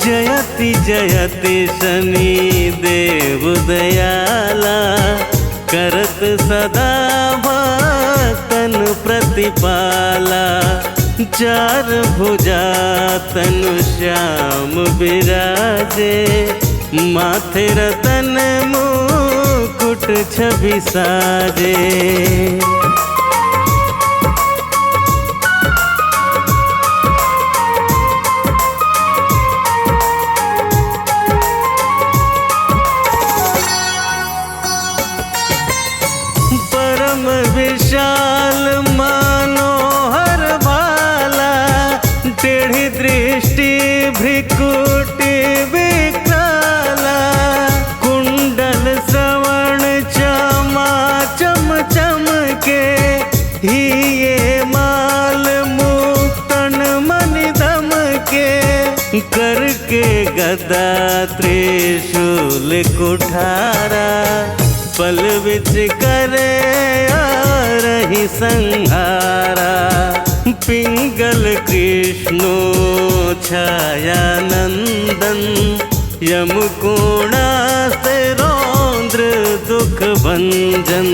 जयति जयति शनि देव दयाला, करत सदा भक्तन प्रतिपाला। चार भुजा तनु श्याम विराजे, माथे रतन मुकुट छवि साजे। परम विशाल मनोहर भाला, टेढ़ी दृष्टि भ्रिकुटी विकराला। कुंडल श्रवण चमा चम चम के, हिये माल मुक्तन मनि दम के। करके गदा त्रिशूल कुठारा, पल विच करे रही संहारा। पिंगल कृष्णो छाया नंदन, यमकोणा से रौद्र दुख भंजन।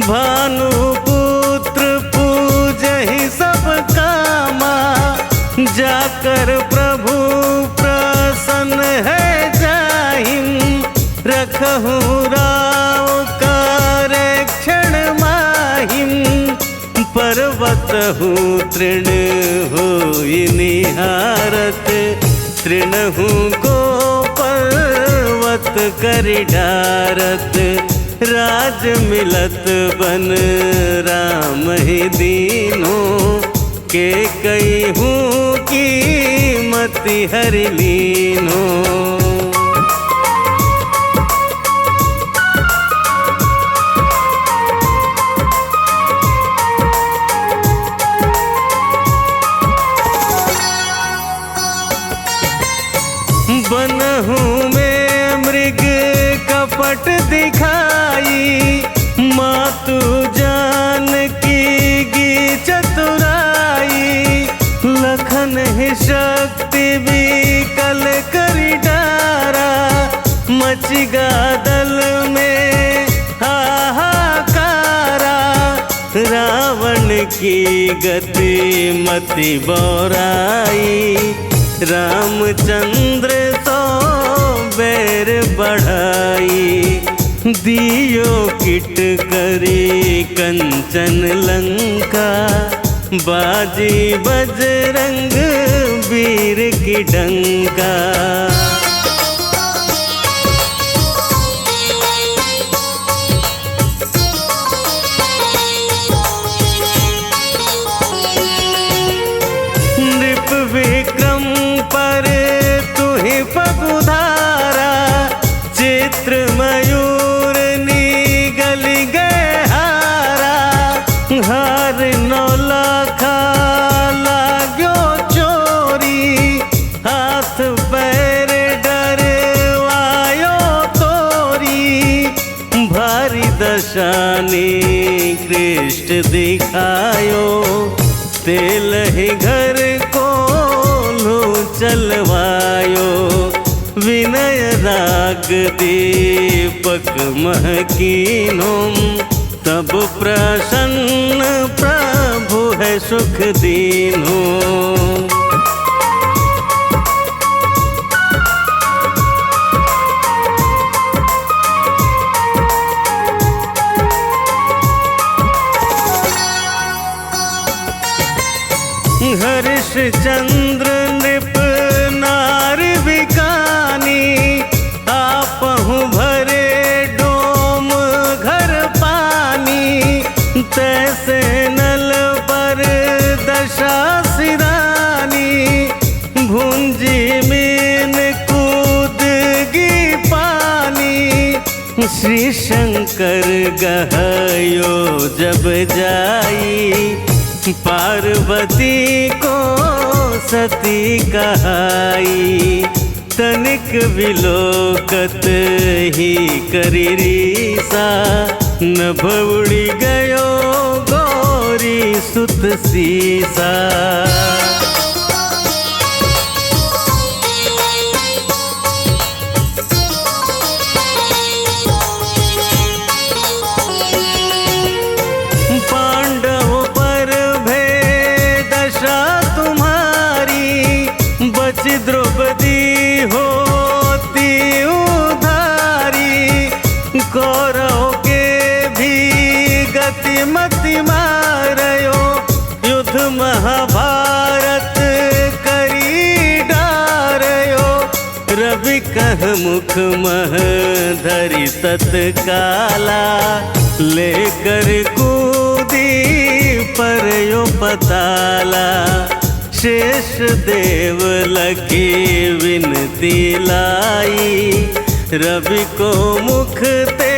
भानुपुत्र पूजहि सब कामा, जाकर प्रभु प्रसन्न है जाहिम। रखहु राव करे क्षण माहिम, पर्वत हूँ तृण होई निहारत। तृणहु को पर्वत करि डारत, राज मिलत बन राम ही दीनो। के कई हूँ कीमति हरि लीनो। बनहु में मृग कपट दिखाई, मातु जानकी की चतुराई। लखन ही शक्ति विकल करि डारा, मचिगा दल में हाहाकारा। रावण की गति मति बौराई, रामचंद्र तो बैर बढ़ाई। दियो किट करी कंचन लंका, बाजी बजरंग वीर की डंका। नृप विक्रम पर तुहि पगुधारा, चित्र मयूर निगल गए हारा। हार नौलखा लाग्यो चोरी, हाथ पैर डरवायो तोरी। भारी दशानी कृष्ण दिखायो, तेल ही घर को लो चलवायो। विनय राग दीपक महकीनो, तब प्रसन्न प्रभु है सुख दीनो। हरिश्चंद्र नृप नार विकानी, आपहु भरे डोम घर पानी। तैसे नल पर दशा सिरानी, भुंजी मीन कूदगी पानी। श्री शंकर गहयो जब जाई, पार्वती को सती कहाई, तनिक विलोकत ही करी रीसा, नभ उड़ी गयो गौरी सुत सीसा। पांडवों पर भय दशा तुम्हारी, बच द्रौपदी होती उधारी, कौरवों के भी गति मति मारयो, युद्ध महाभारत करी डारयो, रवि कह मुख मह धरि तत्काला, लेकर कूदी परयो पताला, शेष देव लखी विनती लाई, रवि को मुख ते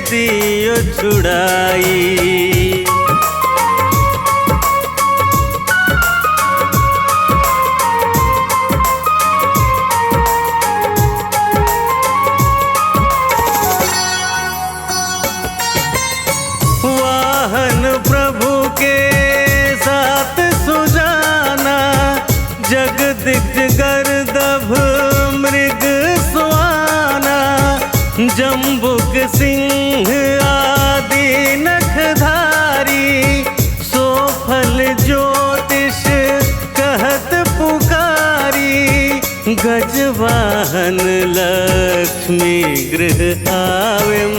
दियो छुड़ाई। वाहन प्रभु के साथ सुजाना, जगदिग्ज गर्दभ मृग स्वाना, जम्बुक सिंह आदि नखधारी, सोफल ज्योतिष कहत पुकारी, गजवाहन लक्ष्मी गृह आवेम,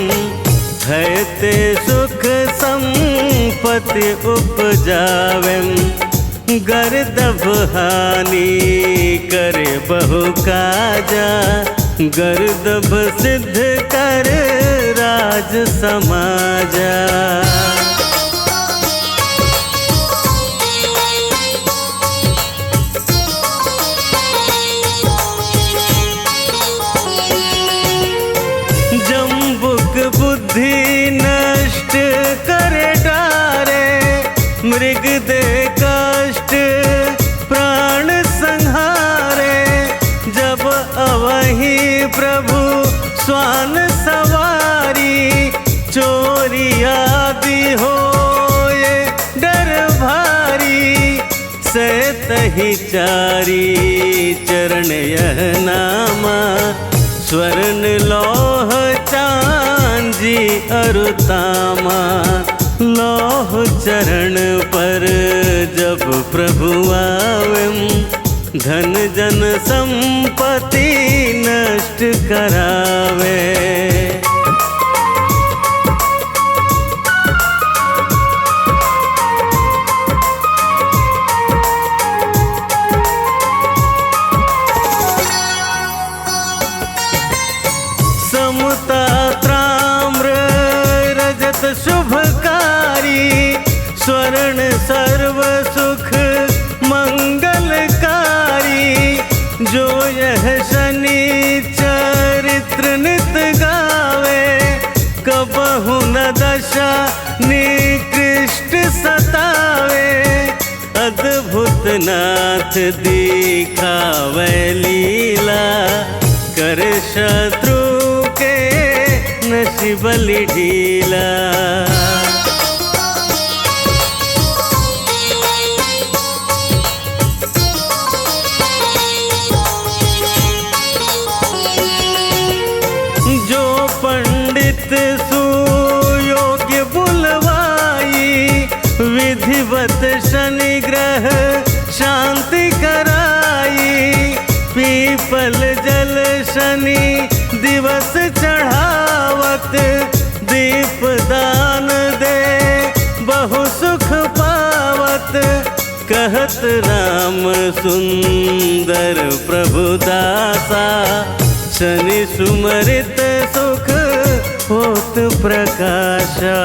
हैते सुख संपत्ति उपजावेम, गर्दभ हानि करे बहु काजा, गर्दभ सिद्ध कर राज समाजा। जम्बुक बुद्धि नष्ट करे डारे, मृग दे कष्ट प्राण संहारे, जब अवहि प्रभु स्वान सवारी, चोरी आदि होए डर भारी, से तहि चारी चरण यह नामा, स्वर्ण लौह चांदी अरुतामा, लौह चरण पर जब प्रभु आवेम, धन जन संपत्ति नष्ट करावे। समता ताम्र रजत शुभकारी, स्वर्ण सर्व सुख मंगलकारी, जो यह शनि चरित्र नित गावे, कबहु न दशा निकृष्ट सतावे, अद्भुत नाथ दिखावे लीला, कर शत्रु के नसीब ढीला। जो पंडित सुयोग्य बुलवाई, विधिवत शनि ग्रह शांति कराई, पीपल जल शनि दिवस चढ़ावत, दीप दान दे बहु सुख पावत, कहत राम सुंदर प्रभु दासा, शनि सुमरित सुख होत प्रकाशा।